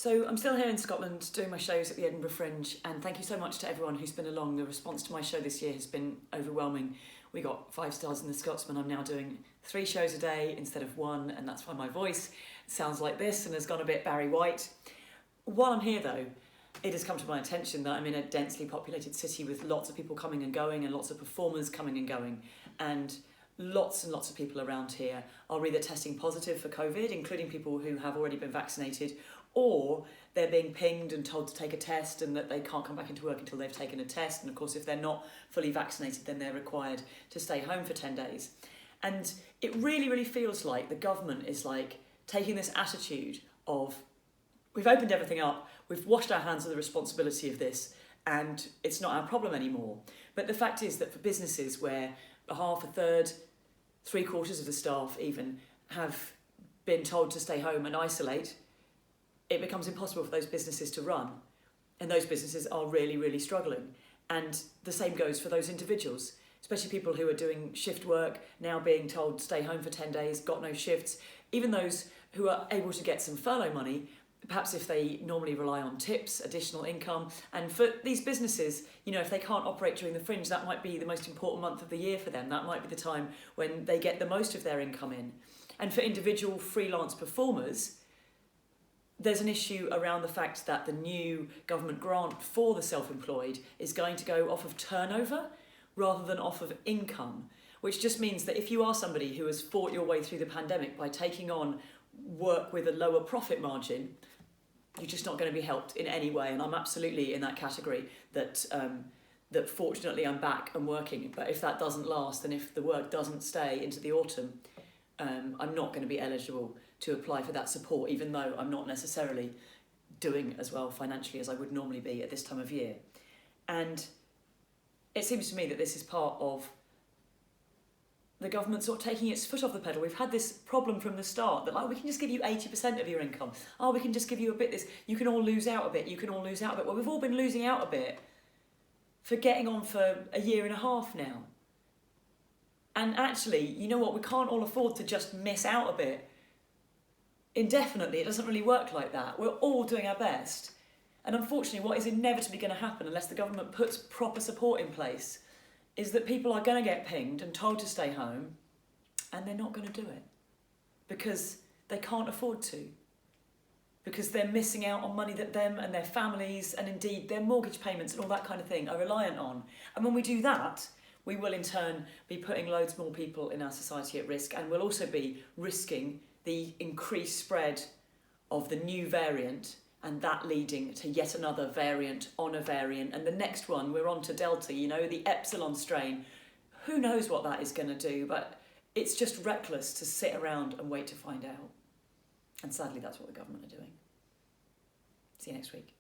So I'm still here in Scotland doing my shows at the Edinburgh Fringe, and thank you so much to everyone who's been along. The response to my show this year has been overwhelming. We got 5 stars in the Scotsman. I'm now doing 3 shows a day instead of 1, and that's why my voice sounds like this and has gone a bit Barry White. While I'm here though, it has come to my attention that I'm in a densely populated city with lots of people coming and going and lots of performers coming and going, and lots of people around here are either testing positive for COVID, including people who have already been vaccinated, or they're being pinged and told to take a test and that they can't come back into work until they've taken a test. And of course, if they're not fully vaccinated, then they're required to stay home for 10 days. And it really feels like the government is like taking this attitude of, we've opened everything up, we've washed our hands of the responsibility of this, and it's not our problem anymore. But the fact is that for businesses where a half, a third, 3/4 of the staff even have been told to stay home and isolate, it becomes impossible for those businesses to run. And those businesses are really struggling. And the same goes for those individuals, especially people who are doing shift work, now being told to stay home for 10 days, got no shifts. Even those who are able to get some furlough money, perhaps if they normally rely on tips, additional income. And for these businesses, you know, if they can't operate during the Fringe, that might be the most important month of the year for them. That might be the time when they get the most of their income in. And for individual freelance performers, there's an issue around the fact that the new government grant for the self-employed is going to go off of turnover rather than off of income, which just means that if you are somebody who has fought your way through the pandemic by taking on work with a lower profit margin, you're just not going to be helped in any way. And I'm absolutely in that category that that fortunately I'm back and working. But if that doesn't last, and if the work doesn't stay into the autumn, I'm not going to be eligible to apply for that support, even though I'm not necessarily doing as well financially as I would normally be at this time of year. And it seems to me that this is part of the government sort of taking its foot off the pedal. We've had this problem from the start that, like, we can just give you 80% of your income. Oh, we can just give you a bit this. You can all lose out a bit. You can all lose out a bit. Well, we've all been losing out a bit for getting on for a year and a half now. And actually, you know what? We can't all afford to just miss out a bit indefinitely. It doesn't really work like that. We're all doing our best. And unfortunately, what is inevitably going to happen unless the government puts proper support in place is that people are going to get pinged and told to stay home, and they're not going to do it because they can't afford to, because they're missing out on money that them and their families and indeed their mortgage payments and all that kind of thing are reliant on. And when we do that, we will in turn be putting loads more people in our society at risk, and we'll also be risking the increased spread of the new variant, and that leading to yet another variant on a variant, and the next one we're on to Delta, you know, the Epsilon strain. Who knows what that is going to do, but it's just reckless to sit around and wait to find out. And sadly, that's what the government are doing. See you next week.